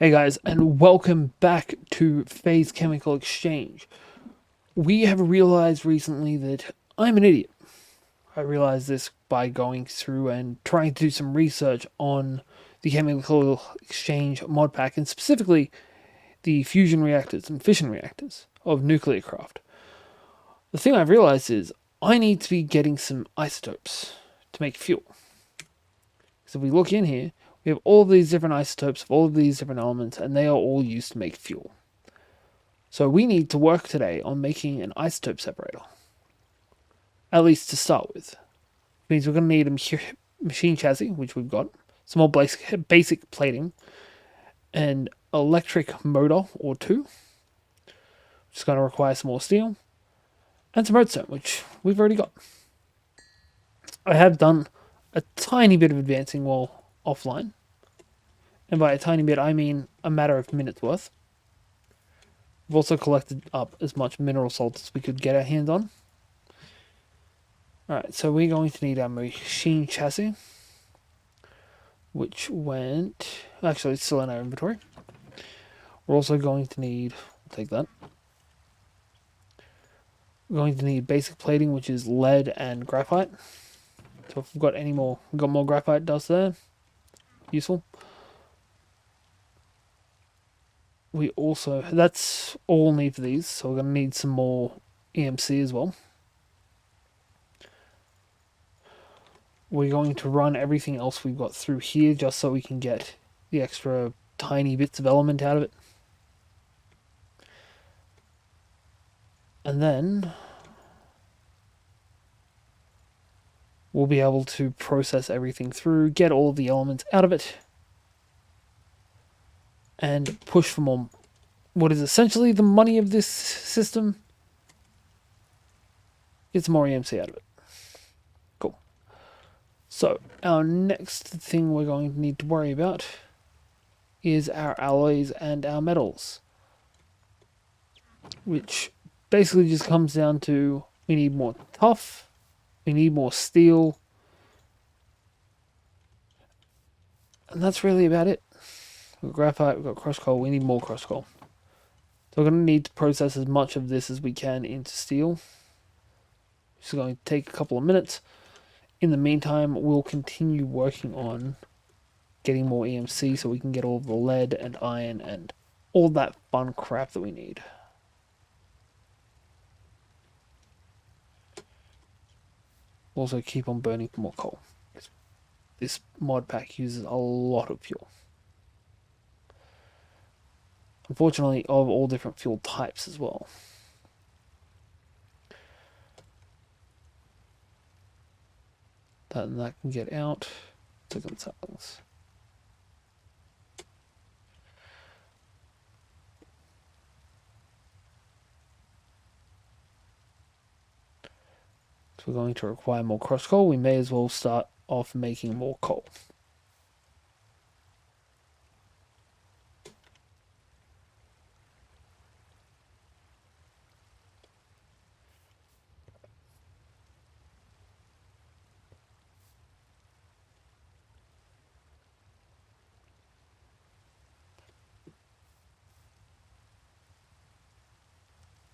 Hey guys, and welcome back to Phase Chemical Exchange. We have realized recently that I'm an idiot. I realized this by going through and trying to do some research on the chemical exchange mod pack, and specifically the fusion reactors and fission reactors of nuclear craft. The thing I've realized is I need to be getting some isotopes to make fuel. So if we look in here, we have all these different isotopes of all of these different elements, and they are all used to make fuel. So we need to work today on making an isotope separator. At least to start with. It means we're going to need a machine chassis, which we've got, some more basic plating, an electric motor or two, which is going to require some more steel, and some redstone, which we've already got. I have done a tiny bit of advancing while offline. And by a tiny bit, I mean a matter of minutes worth. We've also collected up as much mineral salt as we could get our hands on. Alright, so we're going to need our machine chassis, which went... Actually, it's still in our inventory. We're also going to need... I'll take that. We're going to need basic plating, which is lead and graphite. So if we've got any more... We've got more graphite dust there. Useful. We also... That's all we'll need for these, so we're going to need some more EMC as well. We're going to run everything else we've got through here just so we can get the extra tiny bits of element out of it. And then we'll be able to process everything through, get all of the elements out of it, and push for more, what is essentially the money of this system. Get some more EMC out of it. Cool. So, our next thing we're going to need to worry about is our alloys and our metals. Which basically just comes down to we need more tough, we need more steel, and that's really about it. We've got graphite, we've got crushed coal, we need more crushed coal. So we're going to need to process as much of this as we can into steel. It's going to take a couple of minutes. In the meantime, we'll continue working on getting more EMC so we can get all the lead and iron and all that fun crap that we need. Also keep on burning more coal. This mod pack uses a lot of fuel. Unfortunately, of all different fuel types as well. That can get out. Second settings. So we're going to require more crushed coal. We may as well start off making more coal.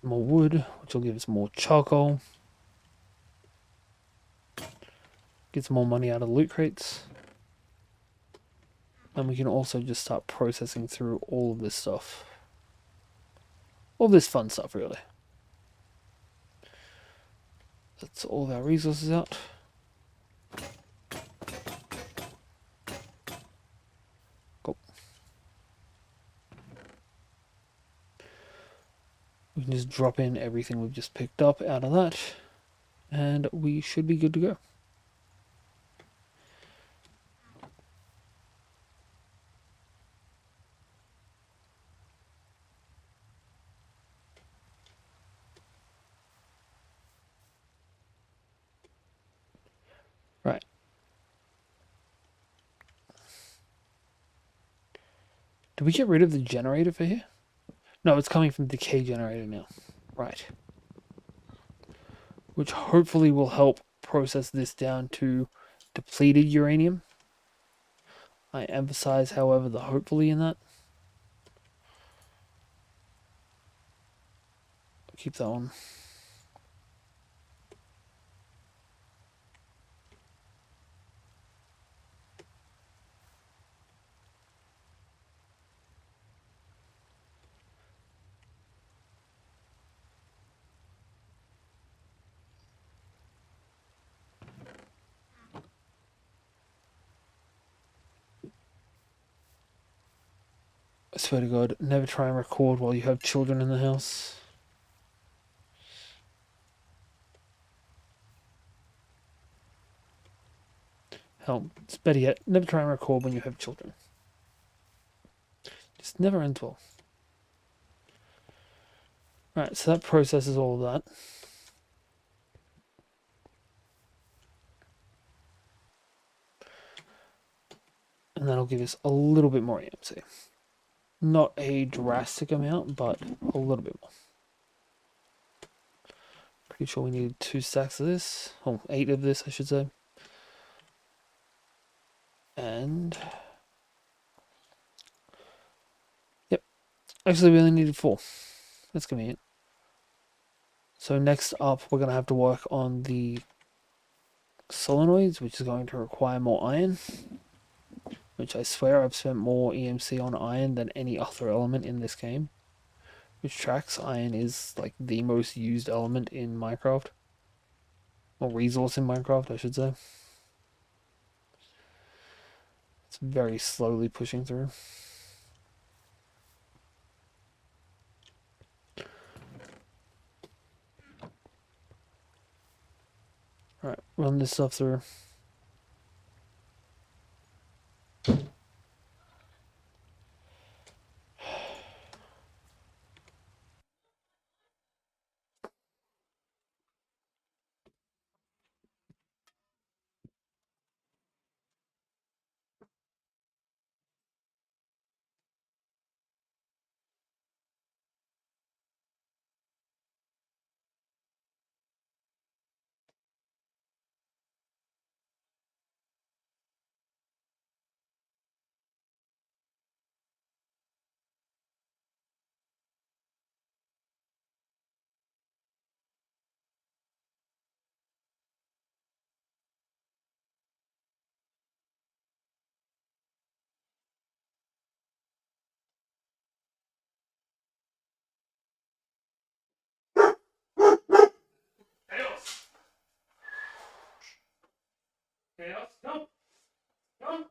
More wood, which will give us more charcoal. Get some more money out of the loot crates. And we can also just start processing through all of this stuff. All this fun stuff, really. That's all of our resources out. Cool. We can just drop in everything we've just picked up out of that. And we should be good to go. Right. Did we get rid of the generator for here? No, it's coming from decay generator now. Right. Which hopefully will help process this down to depleted uranium. I emphasize, however, the hopefully in that. keep that on. I swear to God, never try and record while you have children in the house. Hell, it's better yet, never try and record when you have children. Just never ends well. Alright, so that processes all of that. And that'll give us a little bit more EMC. Not a drastic amount, but a little bit more. Pretty sure we needed 2 stacks of this. Oh, 8 of this, I should say. And... yep. Actually, we only needed 4. That's convenient. So next up, we're going to have to work on the solenoids, which is going to require more iron. Which I swear I've spent more EMC on iron than any other element in this game. Which tracks, iron is like the most used element in Minecraft. Or resource in Minecraft, I should say. It's very slowly pushing through. Alright, run this stuff through. Chaos, come! Come!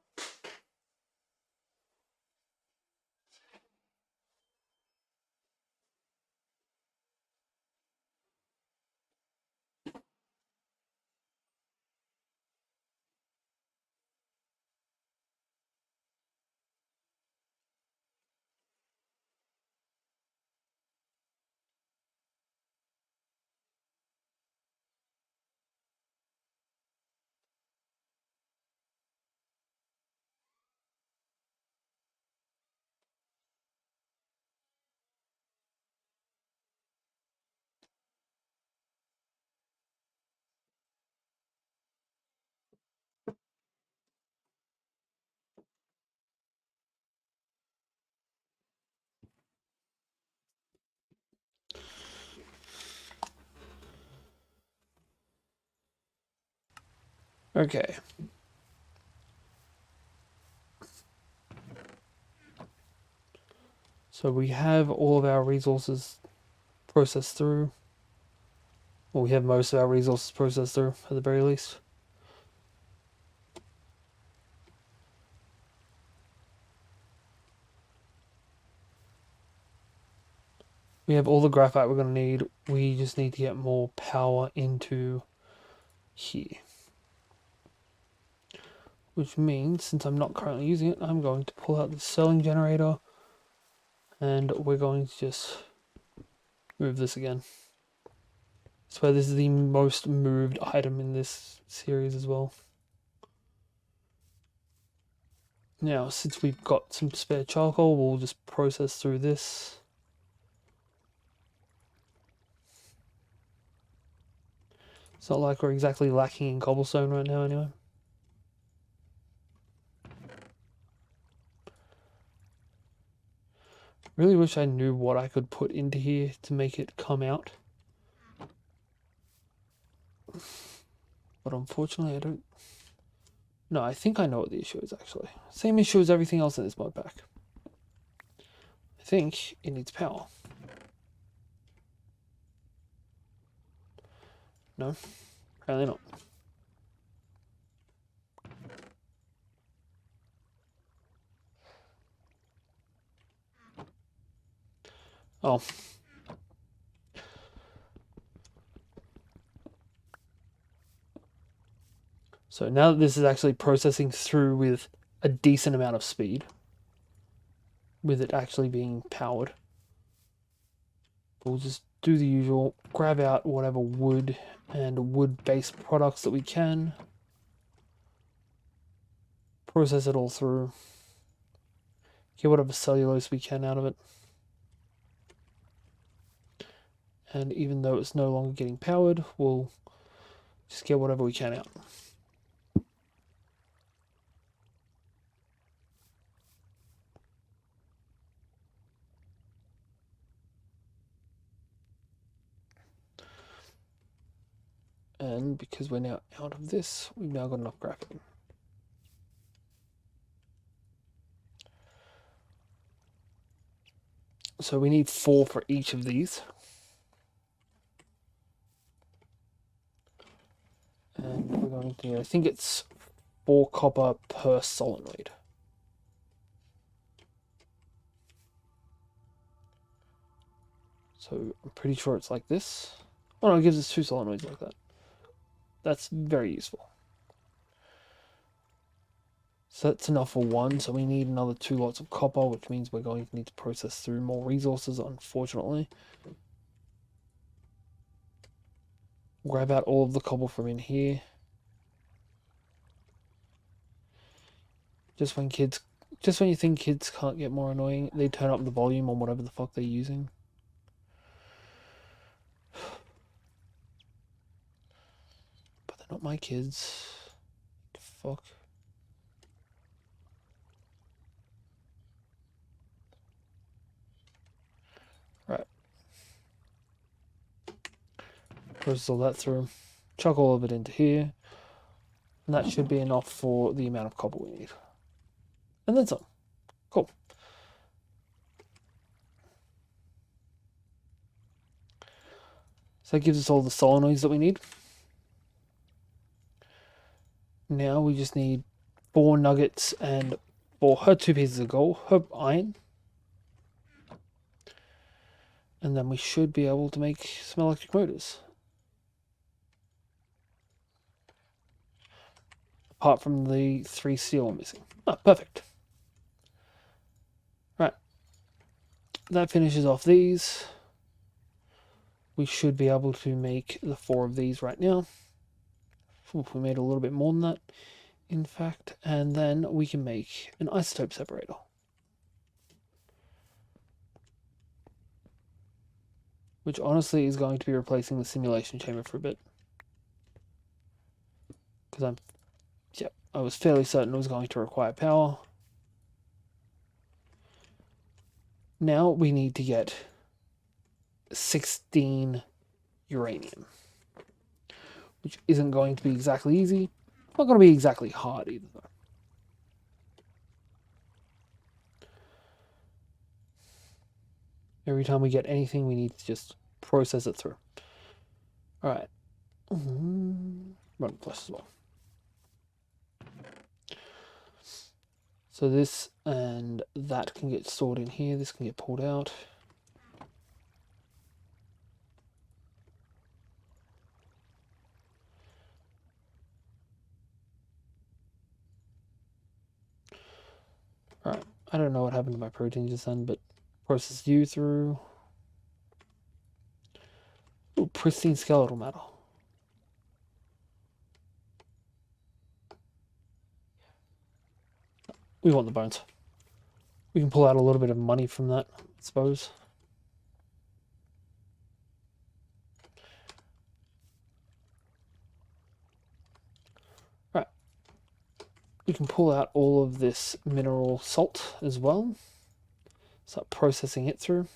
Okay. So we have all of our resources processed through. Well, we have most of our resources processed through, at the very least. We have all the graphite we're going to need. We just need to get more power into here. Which means, since I'm not currently using it, I'm going to pull out the selling generator. And we're going to just move this again. I swear this is the most moved item in this series as well. Now, since we've got some spare charcoal, we'll just process through this. It's not like we're exactly lacking in cobblestone right now anyway. Really wish I knew what I could put into here to make it come out. But unfortunately, I don't... No, I think I know what the issue is, actually. Same issue as everything else in this mod pack. I think it needs power. No, apparently not. Oh. So now that this is actually processing through with a decent amount of speed, with it actually being powered, we'll just do the usual, grab out whatever wood and wood-based products that we can, process it all through, get whatever cellulose we can out of it. And even though it's no longer getting powered, we'll just get whatever we can out. And because we're now out of this, we've now got enough graphite. So we need 4 for each of these. And we're going to, I think it's 4 copper per solenoid. So I'm pretty sure it's like this. Oh no, it gives us 2 solenoids like that. That's very useful. So that's enough for 1, so we need another 2 lots of copper, which means we're going to need to process through more resources, unfortunately. Grab out all of the copper from in here. Just when you think kids can't get more annoying, they turn up the volume on whatever the fuck they're using. But they're not my kids. Fuck. Right. Process all that through. Chuck all of it into here. And that should be enough for the amount of copper we need. And then some. Cool. So that gives us all the solenoids that we need. Now we just need 4 nuggets and 2 pieces of gold, iron. And then we should be able to make some electric motors. Apart from the 3 steel missing. Oh, perfect. Right. That finishes off these. We should be able to make the 4 of these right now. Oof, we made a little bit more than that, in fact. And then we can make an isotope separator. Which honestly is going to be replacing the simulation chamber for a bit. Because I was fairly certain it was going to require power. Now we need to get 16 uranium. Which isn't going to be exactly easy. Not going to be exactly hard either, though. Every time we get anything, we need to just process it through. Alright. Run plus as well. So this and that can get stored in here. This can get pulled out. Alright. I don't know what happened to my protein just then, but process you through. Ooh, pristine skeletal matter. We want the bones. We can pull out a little bit of money from that, I suppose. Right. We can pull out all of this mineral salt as well. Start processing it through.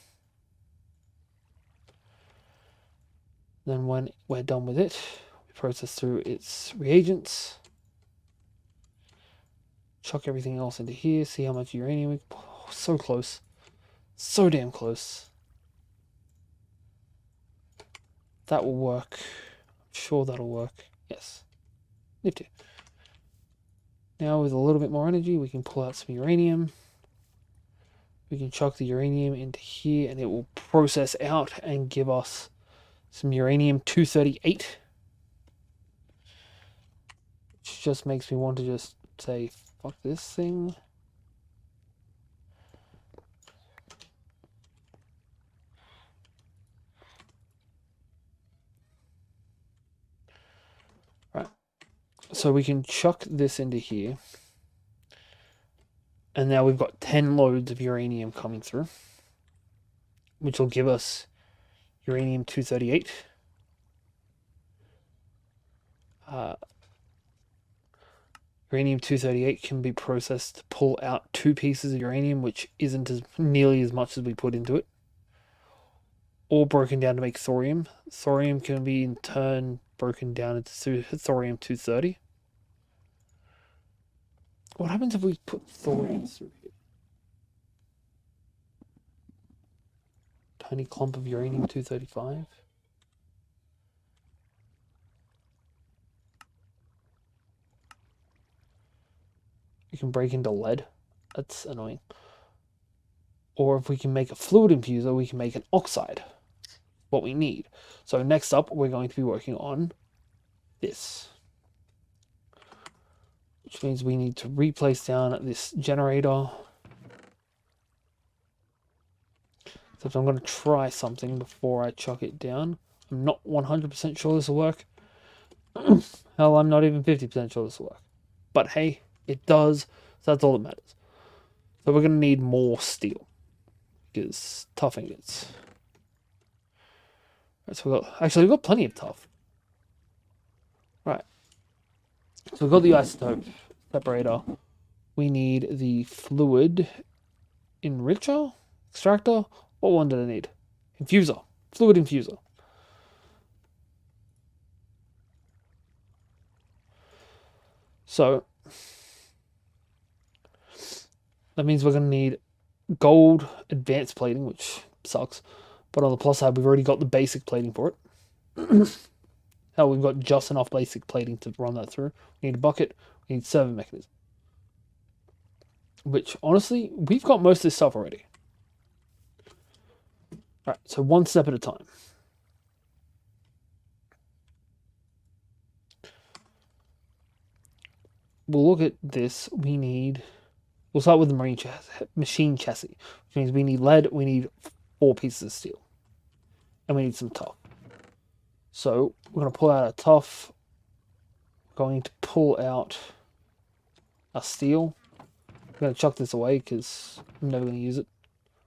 Then when we're done with it, we process through its reagents. Chuck everything else into here, see how much uranium we... Oh, so close. So damn close. That will work. I'm sure that'll work. Yes. Nifty. Now with a little bit more energy, we can pull out some uranium. We can chuck the uranium into here and it will process out and give us some uranium-238. Which just makes me want to just say, fuck this thing. Right. So we can chuck this into here. And now we've got 10 loads of uranium coming through, which will give us uranium-238. Uranium-238 can be processed to pull out 2 pieces of uranium, which isn't nearly as much as we put into it. Or broken down to make thorium. Thorium can be in turn broken down into thorium-230. What happens if we put thorium through here? Tiny clump of uranium-235. You can break into lead. That's annoying. Or if we can make a fluid infuser, we can make an oxide. What we need. So next up, we're going to be working on this. Which means we need to replace down this generator. Except I'm going to try something before I chuck it down. I'm not 100% sure this will work. Hell, I'm not even 50% sure this will work. But hey, it does, so that's all that matters. So we're going to need more steel. Because tough ingots. Right, so we've got plenty of tough. Right. So we've got the isotope separator. We need the fluid enricher? Extractor? What one did I need? Infuser. Fluid infuser. So that means we're going to need gold advanced plating, which sucks. But on the plus side, we've already got the basic plating for it. Hell, we've got just enough basic plating to run that through. We need a bucket. We need servo mechanism. Which, honestly, we've got most of this stuff already. Alright, so one step at a time. We'll look at this. We'll start with the machine chassis, which means we need lead, we need 4 pieces of steel. And we need some tough. So, we're going to pull out our tough. We're going to pull out our steel. I'm going to chuck this away because I'm never going to use it.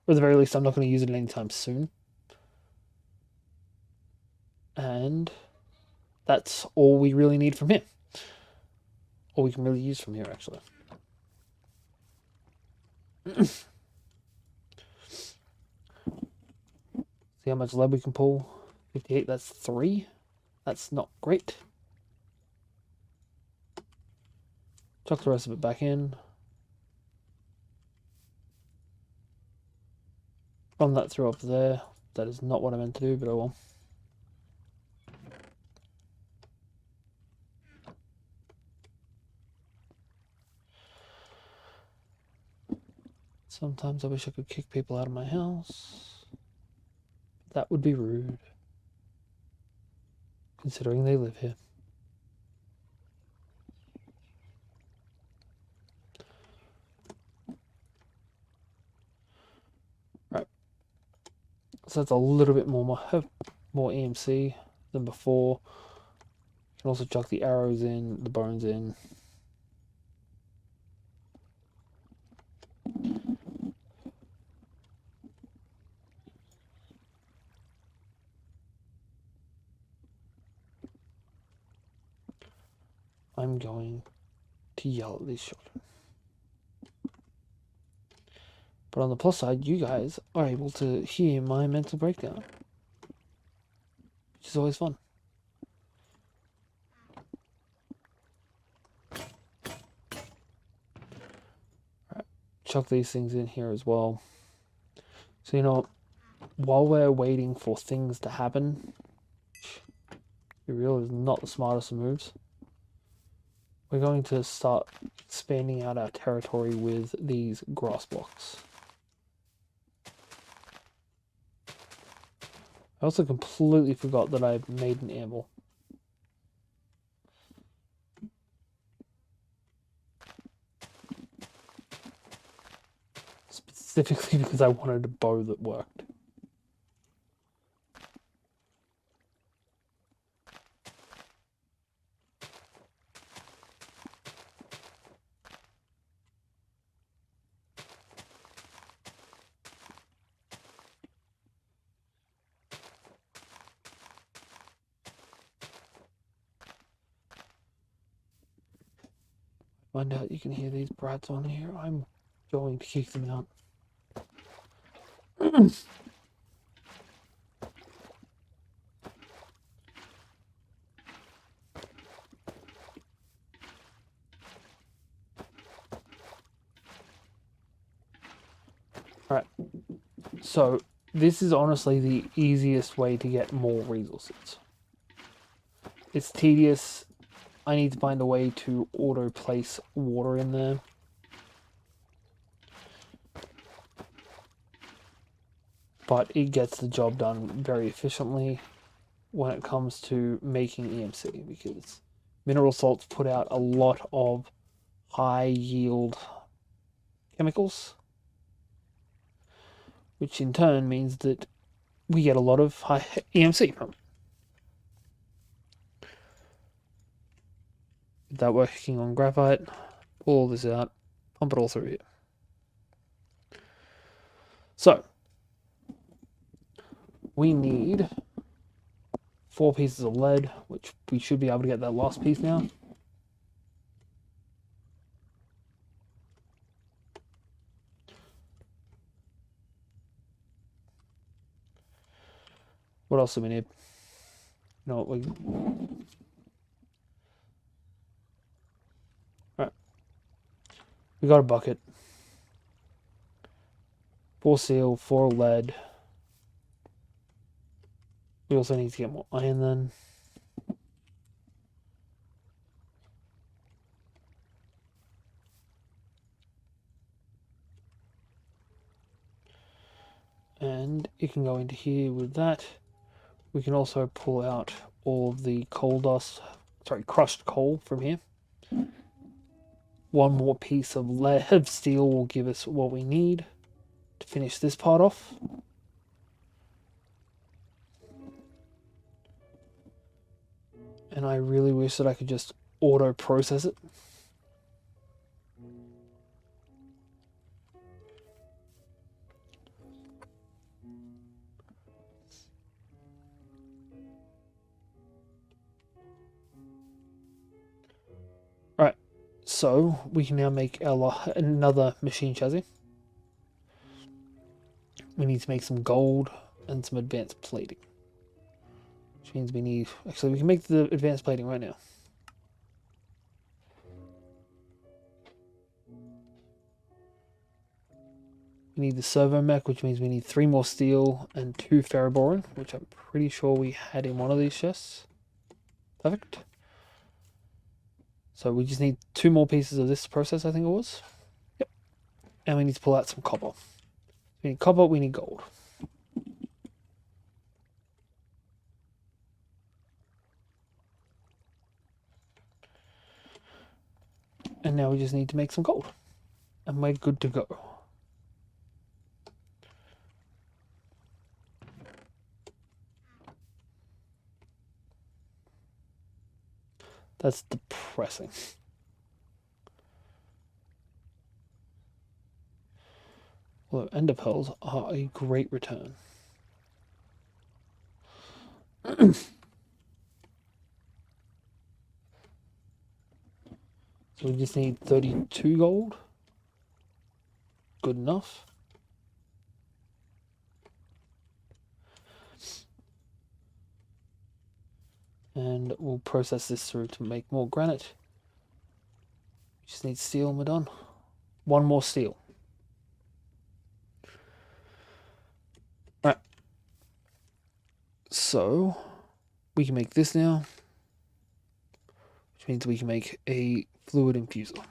Or at the very least, I'm not going to use it anytime soon. And that's all we really need from here. All we can really use from here, actually. See how much lead we can pull. 58, that's 3. That's not great. Chuck the rest of it back in. Run that through up there. That is not what I meant to do, but oh well. Sometimes I wish I could kick people out of my house. That would be rude. Considering they live here. Right. So that's a little bit more EMC than before. You can also chuck the arrows in, the bones in. I'm going to yell at these children. But on the plus side, you guys are able to hear my mental breakdown, which is always fun. Alright, chuck these things in here as well. So, you know, while we're waiting for things to happen, it really is not the smartest of moves. We're going to start expanding out our territory with these grass blocks. I also completely forgot that I made an amble. Specifically because I wanted a bow that worked. Find out you can hear these brats on here. I'm going to kick them out. Alright, so this is honestly the easiest way to get more resources. It's tedious. I need to find a way to auto place water in there. But it gets the job done very efficiently when it comes to making EMC, because mineral salts put out a lot of high yield chemicals, which in turn means that we get a lot of high EMC from it. Get that working on graphite, pull all this out, pump it all through here. So, we need 4 pieces of lead, which we should be able to get that last piece now. What else do we need? You know what, Alright. We got a bucket. 4 steel, 4 lead. We also need to get more iron then. And it can go into here with that. We can also pull out all of the coal dust, crushed coal from here. 1 more piece of lead of steel will give us what we need to finish this part off. And I really wish that I could just auto process it. Right, so we can now make another machine chassis. We need to make some gold and some advanced plating. Which means we need... Actually, we can make the advanced plating right now. We need the servo mech, which means we need 3 more steel and 2 ferroboron, which I'm pretty sure we had in one of these chests. Perfect. So we just need 2 more pieces of this process, I think it was. Yep. And we need to pull out some copper. We need copper, we need gold. And now we just need to make some gold. And we're good to go. That's depressing. Although ender pearls are a great return. So we just need 32 gold. Good enough. And we'll process this through to make more granite. Just need steel and we're done. One more steel. Alright. So, we can make this now. Which means we can make a fluid infuser.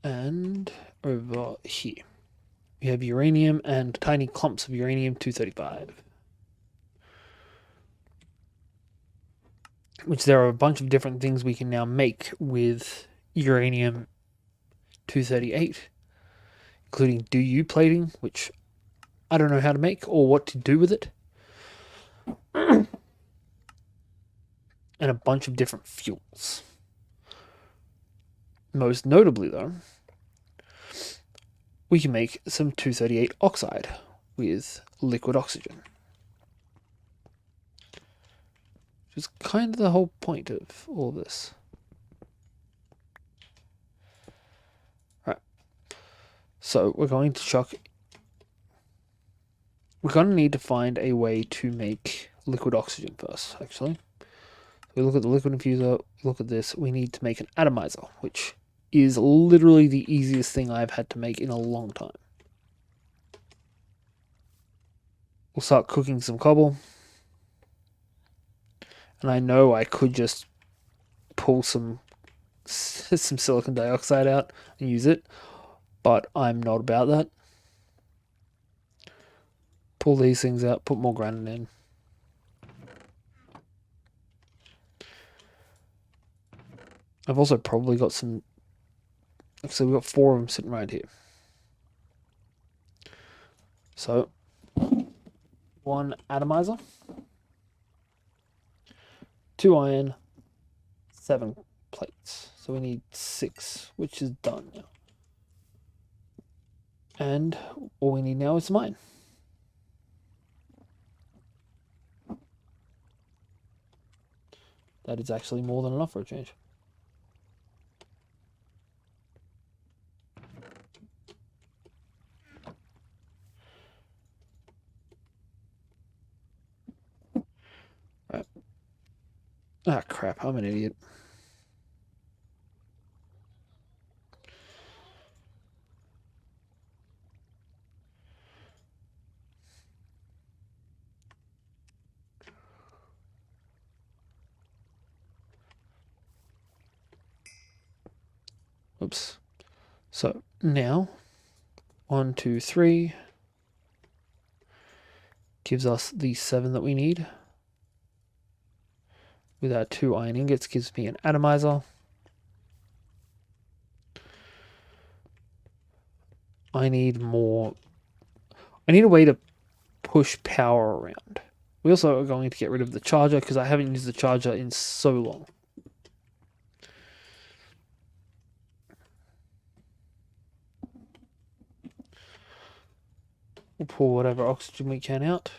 And over here, we have uranium and tiny clumps of uranium-235. Which there are a bunch of different things we can now make with uranium-238, including DU plating, which I don't know how to make or what to do with it. And a bunch of different fuels. Most notably, though, we can make some 238 oxide with liquid oxygen. Which is kind of the whole point of all this. Right. So we're going to chuck... We're going to need to find a way to make liquid oxygen first, actually. We look at the liquid infuser, look at this, we need to make an atomizer, which is literally the easiest thing I've had to make in a long time. We'll start cooking some cobble. And I know I could just pull some silicon dioxide out and use it, but I'm not about that. Pull these things out, put more granite in. I've also probably got some... Actually, we've got 4 of them sitting right here. So, 1 atomizer, 2 iron, 7 plates. So we need 6, which is done now. And all we need now is some iron. That is actually more than enough for a change. Right. Ah, crap, I'm an idiot. Oops. So now, 1, 2, 3 gives us the 7 that we need. With our 2 iron ingots gives me an atomizer. I need more. I need a way to push power around. We also are going to get rid of the charger because I haven't used the charger in so long. We'll pull whatever oxygen we can out.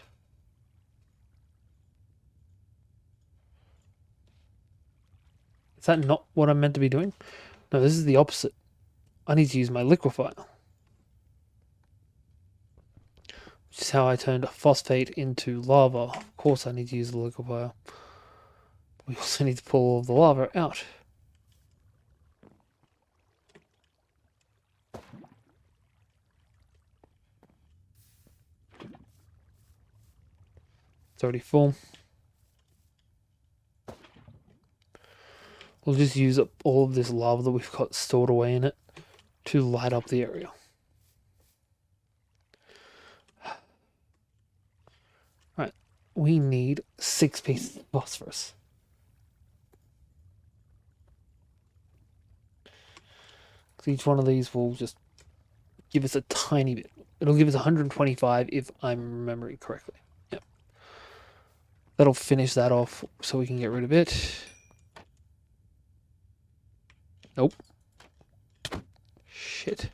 Is that not what I'm meant to be doing? No, this is the opposite. I need to use my liquefier. Which is how I turned phosphate into lava. Of course I need to use the liquefier. We also need to pull all the lava out. It's already full. We'll just use up all of this lava that we've got stored away in it to light up the area. Right, we need 6 pieces of phosphorus. So each one of these will just give us a tiny bit. It'll give us 125 if I'm remembering correctly. Yep. That'll finish that off so we can get rid of it. Nope. Shit.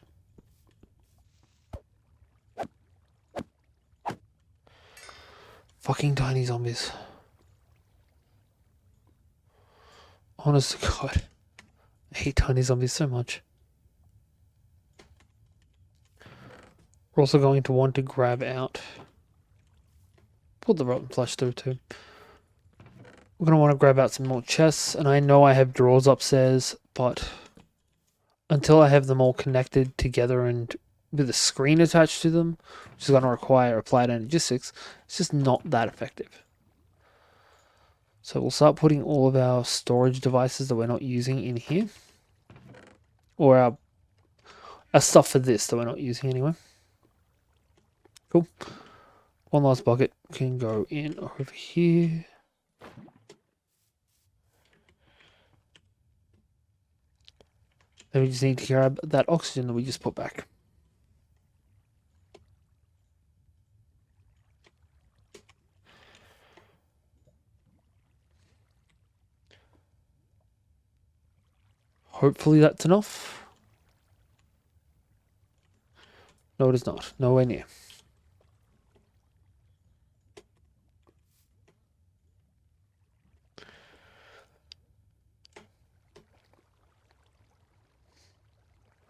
Fucking tiny zombies. Honest to God. I hate tiny zombies so much. We're also going to want to grab out put the rotten flesh through too. We're going to want to grab out some more chests, and I know I have drawers upstairs, but until I have them all connected together and with a screen attached to them, which is going to require applied energistics, it's just not that effective. So we'll start putting all of our storage devices that we're not using in here, or our stuff for this that we're not using anyway. Cool. One last bucket can go in over here. Then we just need to grab that oxygen that we just put back. Hopefully that's enough. No, it is not. Nowhere near.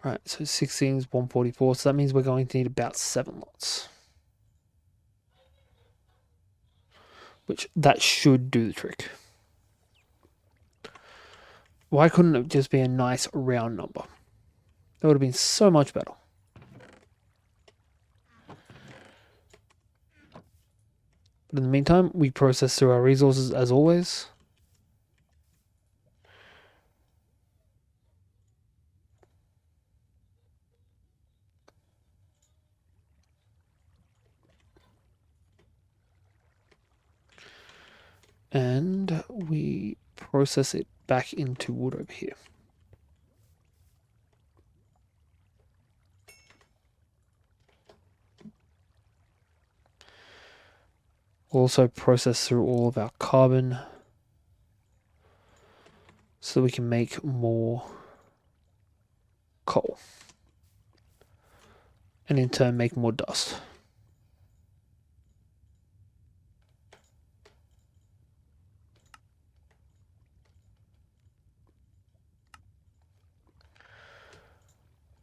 Right, so 16 is 144, so that means we're going to need about 7 lots. Which, that should do the trick. Why couldn't it just be a nice round number? That would have been so much better. But in the meantime, we process through our resources as always. And we process it back into wood over here. We'll also process through all of our carbon so we can make more coal. And in turn make more dust.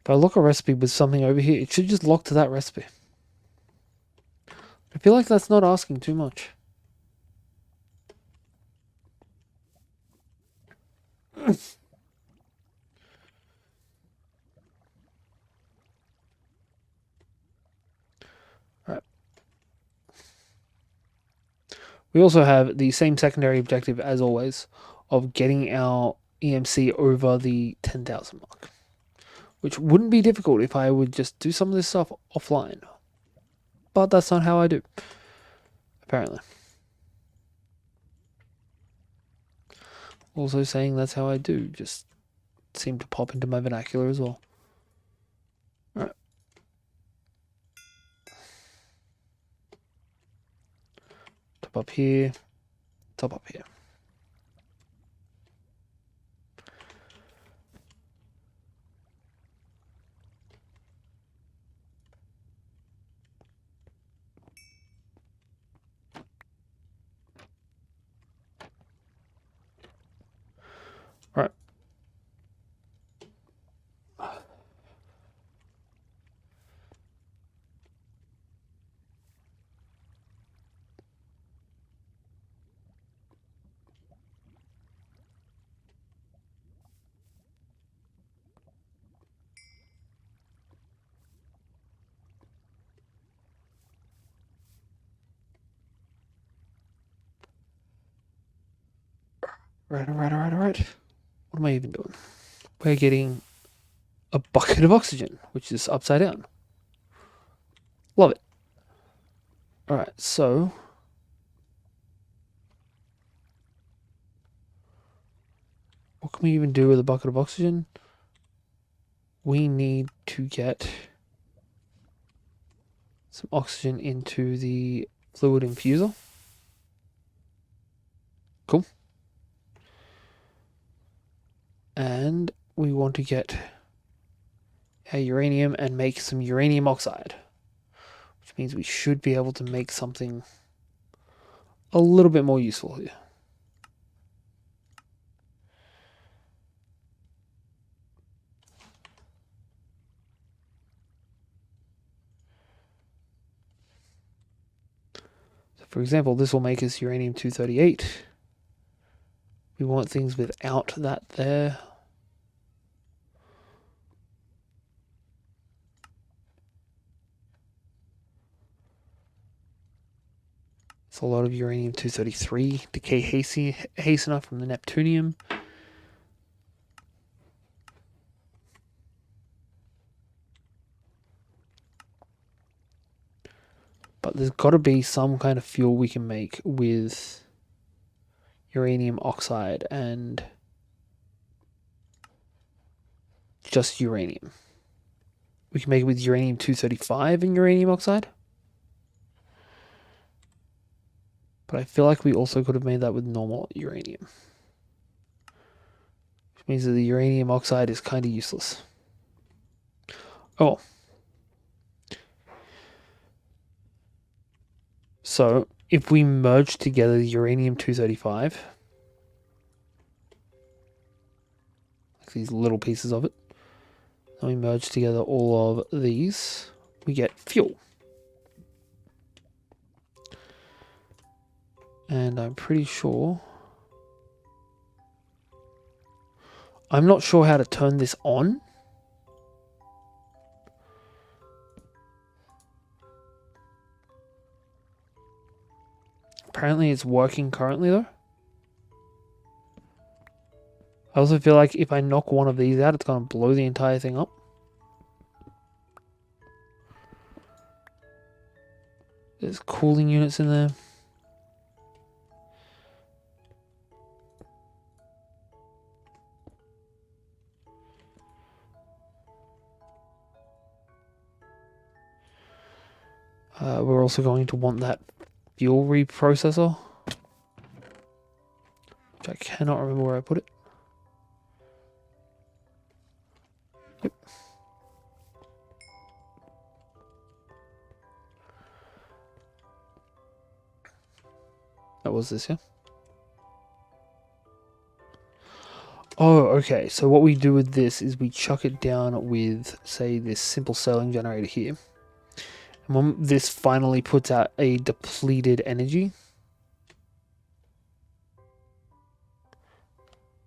If I lock a recipe with something over here, it should just lock to that recipe. I feel like that's not asking too much. Alright. We also have the same secondary objective as always of getting our EMC over the 10,000 mark. Which wouldn't be difficult if I would just do some of this stuff offline. But that's not how I do, apparently. Also saying that's how I do just seemed to pop into my vernacular as well. Alright. Top up here. Top up here. Right. Right. What am I even doing? We're getting a bucket of oxygen, which is upside down. Love it. Alright, so what can we even do with a bucket of oxygen? We need to get some oxygen into the fluid infuser. Cool. And we want to get our uranium and make some uranium oxide, which means we should be able to make something a little bit more useful here. For example, this will make us uranium-238. We want things without that there. It's a lot of uranium-233. Decay hastener from the Neptunium. But there's got to be some kind of fuel we can make with uranium oxide and just uranium. We can make it with uranium-235 and uranium oxide. But I feel like we also could have made that with normal uranium. Which means that the uranium oxide is kind of useless. Oh. So, if we merge together the uranium-235, like these little pieces of it, and we merge together all of these, we get fuel. And I'm pretty sure... I'm not sure how to turn this on. Apparently it's working currently though. I also feel like if I knock one of these out, it's going to blow the entire thing up. There's cooling units in there. We're also going to want that fuel reprocessor, which I cannot remember where I put it. Yep. That was this, yeah? Oh, okay. So what we do with this is we chuck it down with, say, this simple Stirling generator here. And when this finally puts out a depleted energy,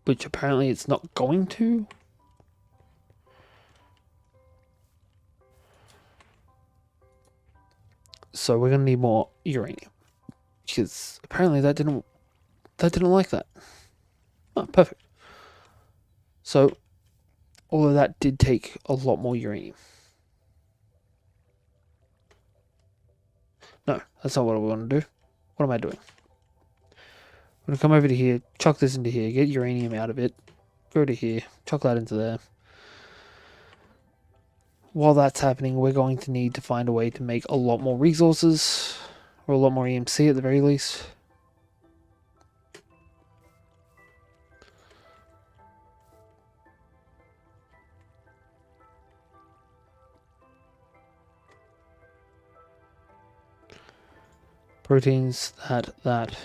which apparently it's not going to. So we're going to need more uranium, because apparently that didn't like that. Oh, perfect. So all of that did take a lot more uranium. No, that's not what I want to do. What am I doing? I'm going to come over to here, chuck this into here, get uranium out of it, go to here, chuck that into there. While that's happening, we're going to need to find a way to make a lot more resources, or a lot more EMC at the very least. Proteins, that.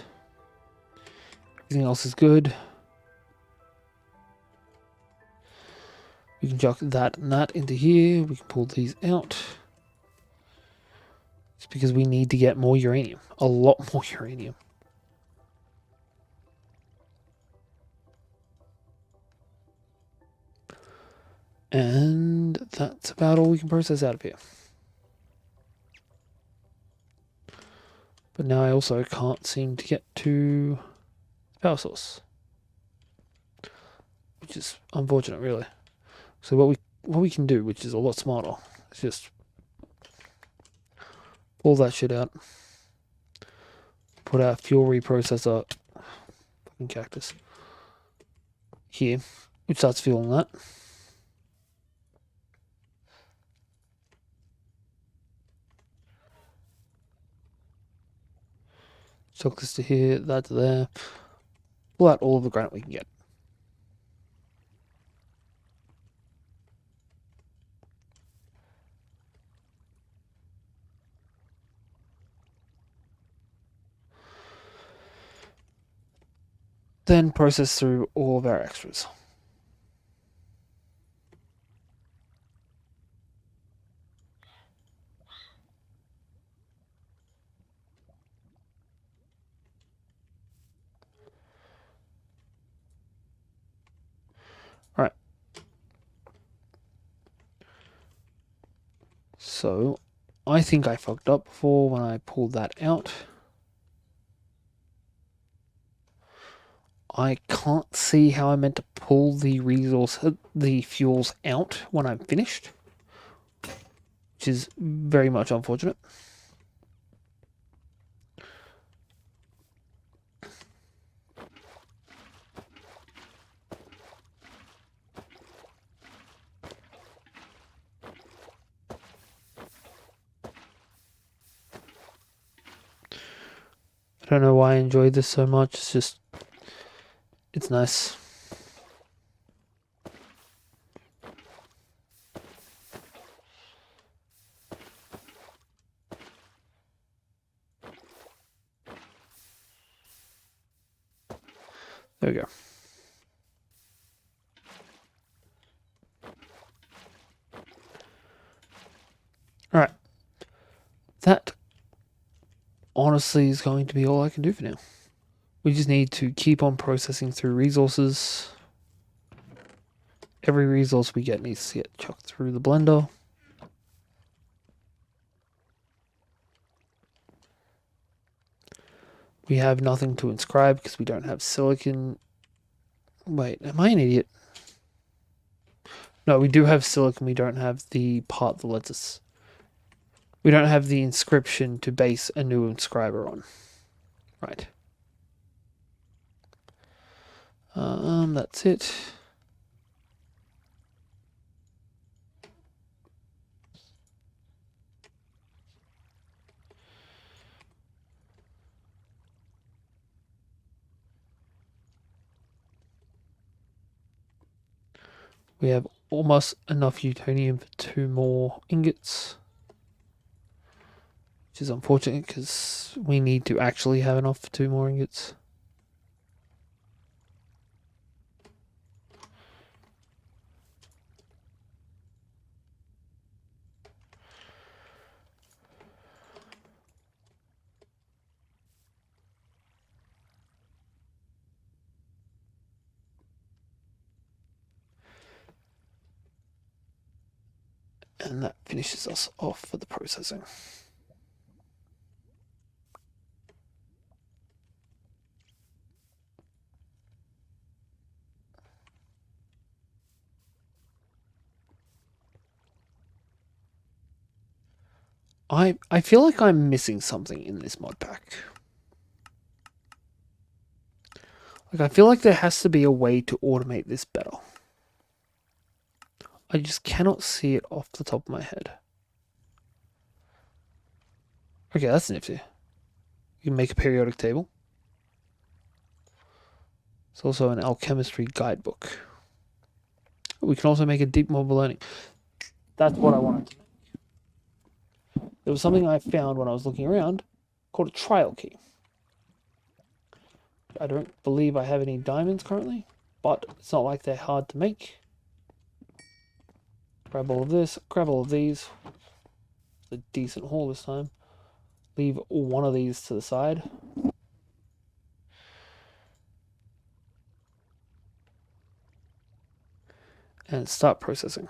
Everything else is good. We can chuck that and that into here. We can pull these out. It's because we need to get more uranium. A lot more uranium. And that's about all we can process out of here. But now I also can't seem to get to the power source, which is unfortunate, really. So what we can do, which is a lot smarter, is just pull that shit out, put our fuel reprocessor, fucking cactus, here, which starts fueling that. Chuck this to here, that to there. Pull out all of the granite we can get. Then process through all of our extras. So I think I fucked up before when I pulled that out. I can't see how I meant to pull the fuels out when I'm finished, which is very much unfortunate. I don't know why I enjoy this so much. It's nice. There we go. Alright. That honestly is going to be all I can do for now. We just need to keep on processing through resources. Every resource we get needs to get chucked through the blender. We have nothing to inscribe because we don't have silicon. Wait, am I an idiot? No, we do have silicon. We don't have the part that lets us. We don't have the inscription to base a new inscriber on. Right. That's it. We have almost enough plutonium for 2 more ingots, which is unfortunate because we need to actually have enough for 2 more ingots. And that finishes us off for the processing. I feel like I'm missing something in this mod pack. Like, I feel like there has to be a way to automate this better. I just cannot see it off the top of my head. Okay, that's nifty. You can make a periodic table. It's also an alchemistry guidebook. We can also make a deep model learning. That's what I wanted to make. There was something I found when I was looking around called a trial key. I don't believe I have any diamonds currently, but it's not like they're hard to make. Grab all of this, grab all of these. It's a decent haul this time. Leave one of these to the side. And start processing.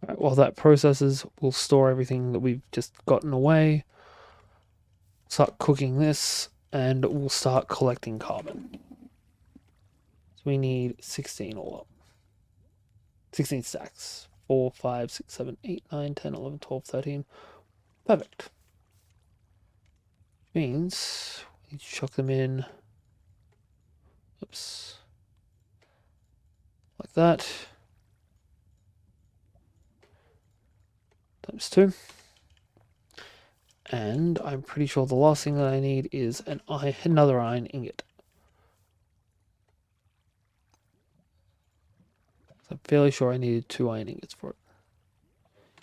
Right, while that processes, we'll store everything that we've just gotten away. Start cooking this, and we'll start collecting carbon. So we need 16 all up. 16 stacks. 4, 5, 6, 7, 8, 9, 10, 11, 12, 13. Perfect. Means we need to chuck them in. Oops. Like that. Times 2. And I'm pretty sure the last thing that I need is another iron ingot. So I'm fairly sure I needed 2 iron ingots for it.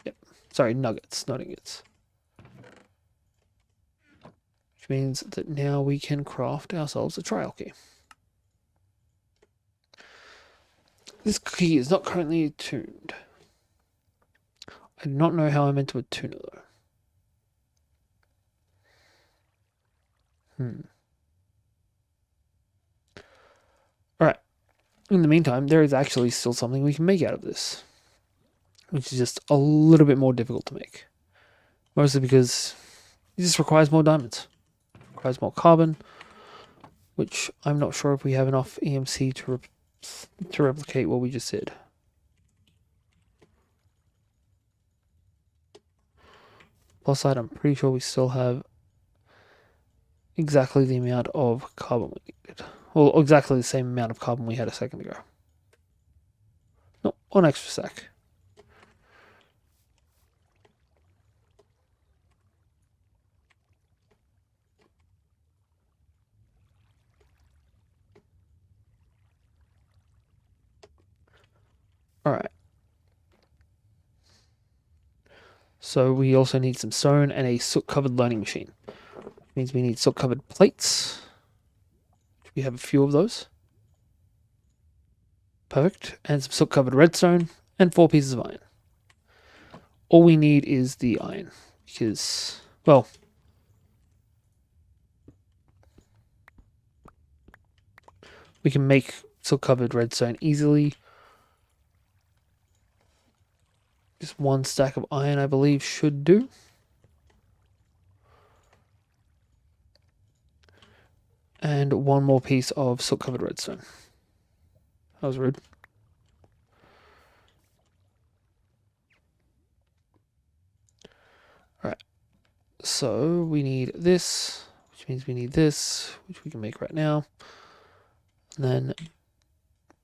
Yep. Sorry, nuggets, not ingots. Which means that now we can craft ourselves a trial key. This key is not currently attuned. I do not know how I meant to attune it though. Alright. In the meantime, there is actually still something we can make out of this, which is just a little bit more difficult to make. Mostly because it just requires more diamonds. Requires more carbon, which I'm not sure if we have enough EMC to replicate what we just did. Plus side, I'm pretty sure we still have exactly the amount of carbon we needed. Well, exactly the same amount of carbon we had a second ago. No, one extra stack. Alright. So we also need some stone and a soot-covered learning machine. Which means we need soot-covered plates. We have a few of those. Perfect. And some soot-covered redstone and 4 pieces of iron. All we need is the iron. Because, well, we can make soot-covered redstone easily. Just 1 stack of iron, I believe, should do. And 1 more piece of soot-covered redstone. That was rude. Alright. So we need this, which means we need this, which we can make right now. And then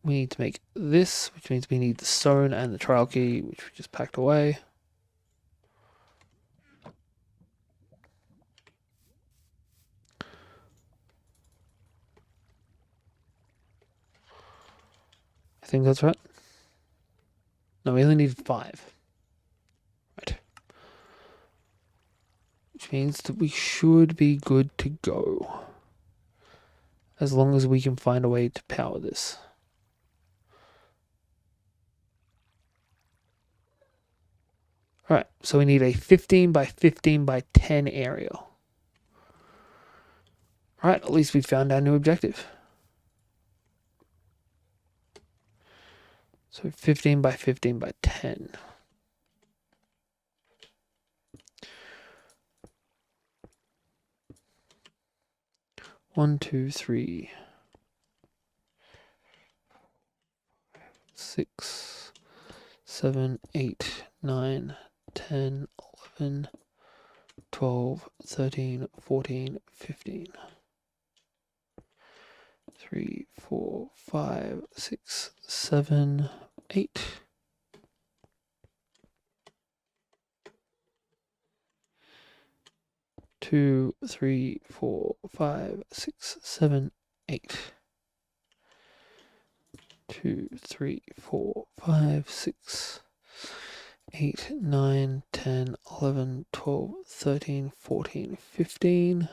we need to make this, which means we need the stone and the trial key, which we just packed away. I think that's right. No, we only need 5. Right. Which means that we should be good to go. As long as we can find a way to power this. Alright, so we need a 15 by 15 by 10 area. Alright, at least we found our new objective. So 15 by 15 by 10. One, 2, 3, 6, 7, 8, 9, 10, 11, 12, 13, 14, 15. 3, 4, 5, 6, 7, 8. Two, 3, 4, 5, 6, 7, 8. 2, 3, 4, 5, 6, 8, 9, 10, 11, 12, 13, 14, 15.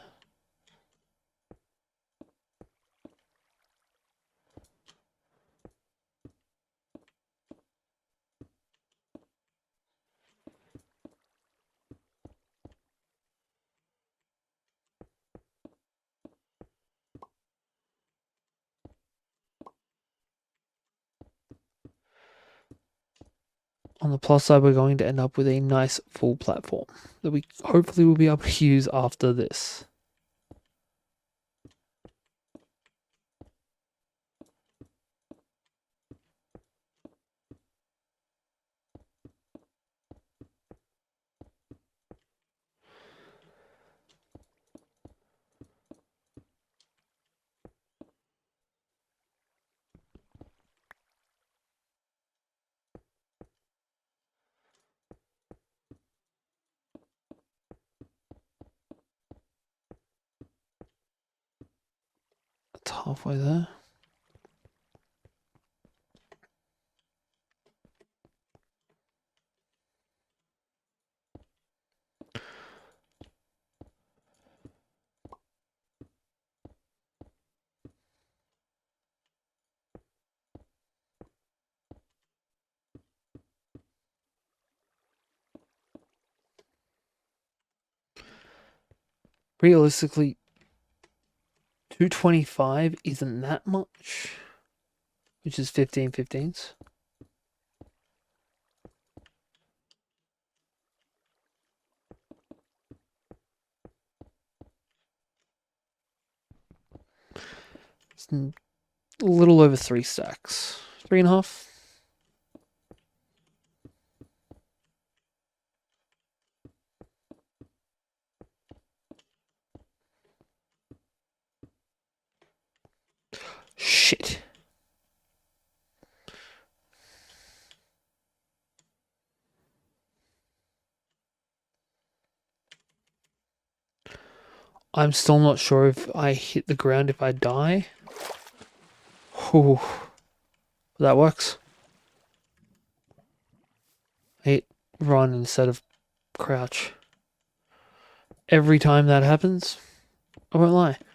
On the plus side, we're going to end up with a nice full platform that we hopefully will be able to use after this. It's halfway there. Realistically, 225 isn't that much, which is 15 15s. It's a little over 3 stacks. 3.5. Shit. I'm still not sure if I hit the ground if I die. Whew. That works. I hit run instead of crouch. Every time that happens, I won't lie, it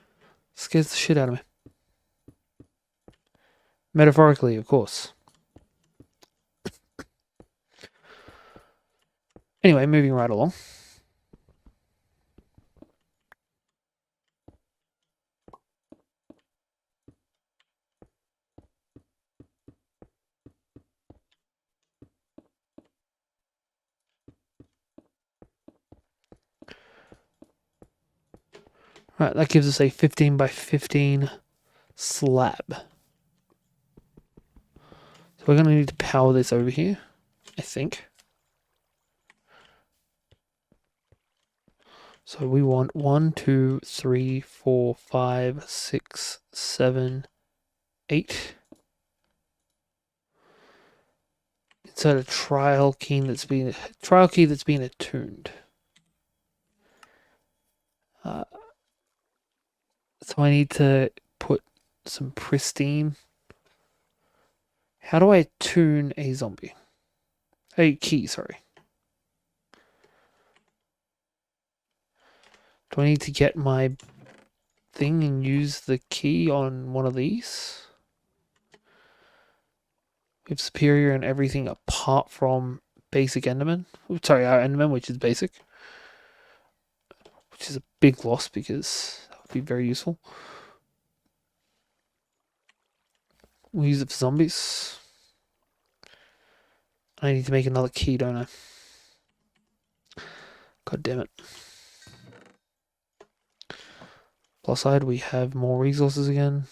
scares the shit out of me. Metaphorically, of course. Anyway, moving right along. Right, that gives us a 15 by 15 slab. So we're going to need to power this over here, I think. So we want 1, 2, 3, 4, 5, 6, 7, 8. Insert a trial key that's been attuned. So I need to put some pristine. How do I tune a zombie? A key, sorry. Do I need to get my thing and use the key on one of these? We have superior and everything apart from basic Enderman. Sorry, our Enderman, which is basic. Which is a big loss because that would be very useful. We'll use it for zombies. I need to make another key, don't I? God damn it. Plus side, we have more resources again.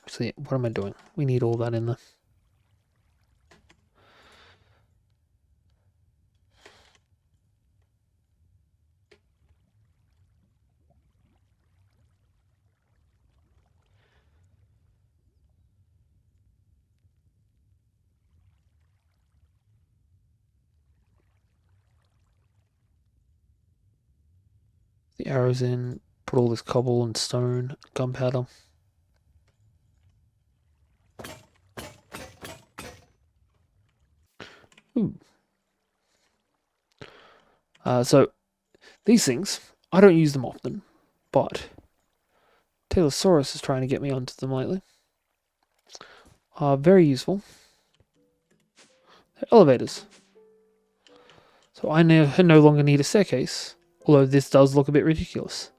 So yeah, what am I doing? We need all that in there. The arrows in, put all this cobble and stone, gunpowder. Ooh. So these things, I don't use them often, but Taylorsaurus is trying to get me onto them lately. Are very useful. They're elevators. So I no longer need a staircase, although this does look a bit ridiculous.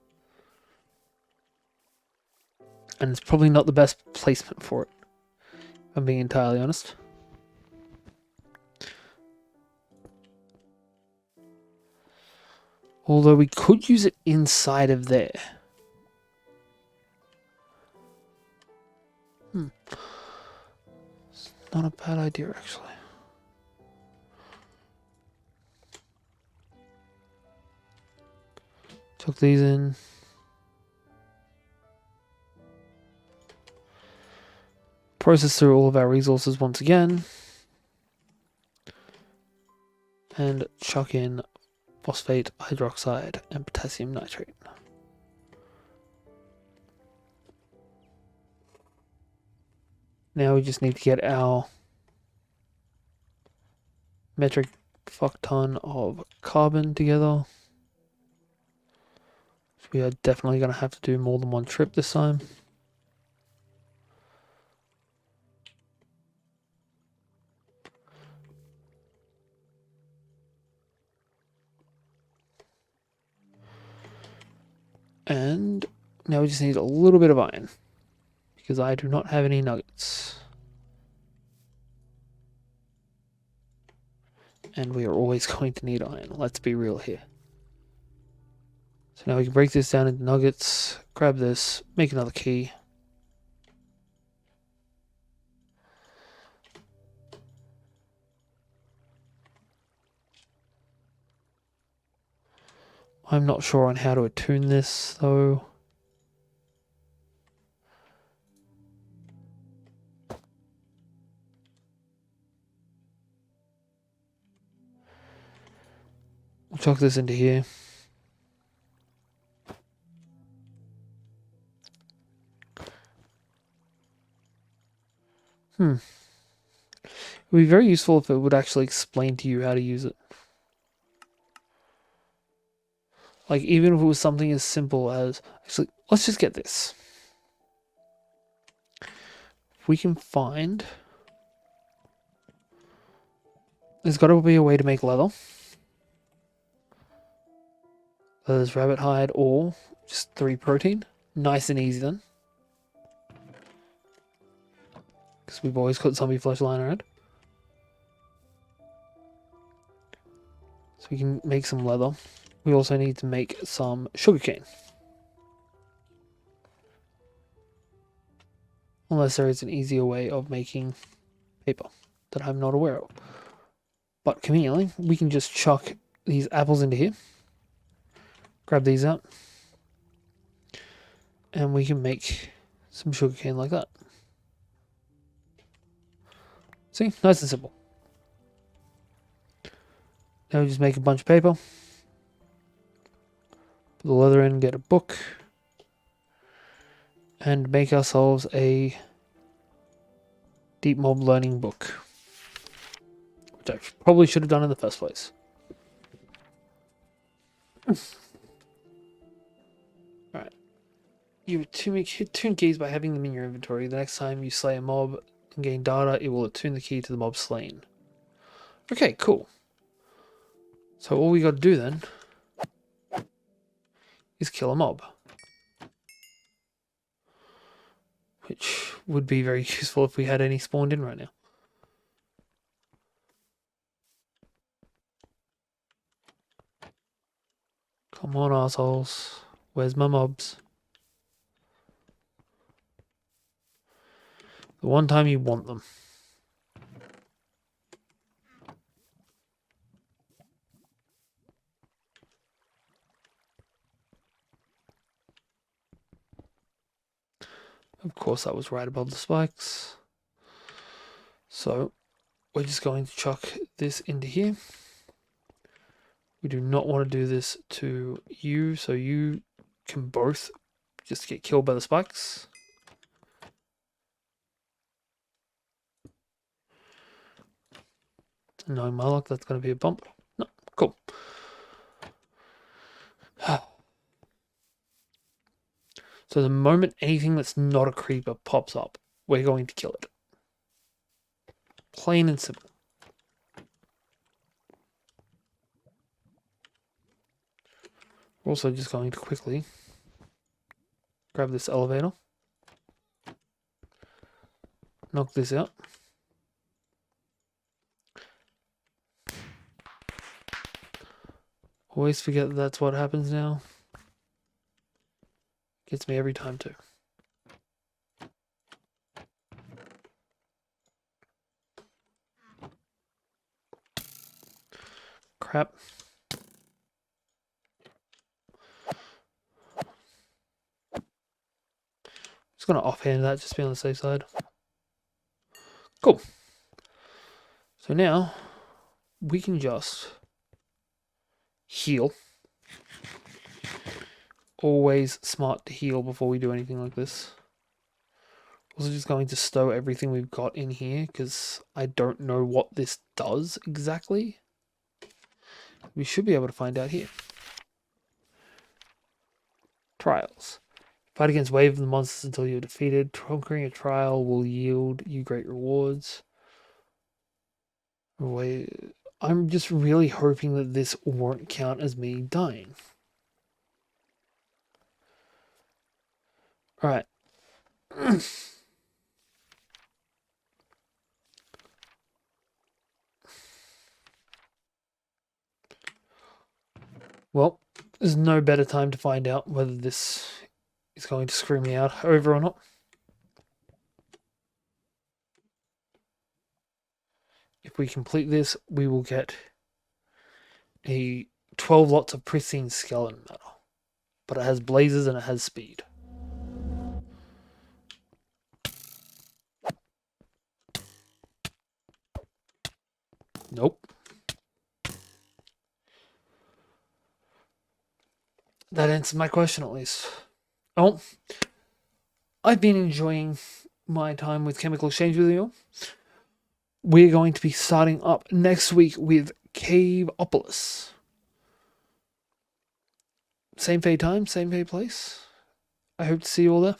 And it's probably not the best placement for it, if I'm being entirely honest. Although we could use it inside of there. It's not a bad idea, actually. Took these in. Process through all of our resources once again. And chuck in phosphate hydroxide and potassium nitrate. Now we just need to get our metric fuck ton of carbon together. We are definitely going to have to do more than one trip this time. And now we just need a little bit of iron, because I do not have any nuggets. And we are always going to need iron, let's be real here. So now we can break this down into nuggets, grab this, make another key. I'm not sure on how to attune this though. We'll chuck this into here. It would be very useful if it would actually explain to you how to use it. Like, even if it was something as simple as, actually, let's just get this. If we can find... There's got to be a way to make leather. There's rabbit hide or just 3 protein. Nice and easy then. Because we've always got zombie flesh lying around. So we can make some leather. We also need to make some sugarcane. Unless there is an easier way of making paper that I'm not aware of. But conveniently, we can just chuck these apples into here. Grab these out. And we can make some sugarcane like that. See? Nice and simple. Now we just make a bunch of paper. Put the leather in, get a book. And make ourselves a deep mob learning book. Which I probably should have done in the first place. Alright. You attune keys by having them in your inventory. The next time you slay a mob and gain data, it will attune the key to the mob slain. Okay, cool. So all we got to do then is kill a mob. Which would be very useful if we had any spawned in right now. Come on, assholes. Where's my mobs? The one time you want them. Of course, that was right above the spikes. So, we're just going to chuck this into here. We do not want to do this to you, so you can both just get killed by the spikes. Knowing my luck, that's going to be a bump. No, cool. So the moment anything that's not a creeper pops up, we're going to kill it. Plain and simple. We're also just going to quickly grab this elevator. Knock this out. Always forget that that's what happens now. Gets me every time too. Crap. Just gonna offhand that, just be on the safe side. Cool. So now we can just heal. Always smart to heal before we do anything like this. Also just going to stow everything we've got in here because I don't know what this does exactly. We should be able to find out here. Trials. Fight against wave of the monsters until you're defeated. Conquering a trial will yield you great rewards. Wait, I'm just really hoping that this won't count as me dying. Alright. Well, there's no better time to find out whether this is going to screw me out over or not. If we complete this, we will get a 12 lots of pristine skeleton metal. But it has blazes and it has speed. Nope. That answers my question at least. Oh, I've been enjoying my time with Chemical Exchange with you. We're going to be starting up next week with Caveopolis. Same fade time, same fade place. I hope to see you all there.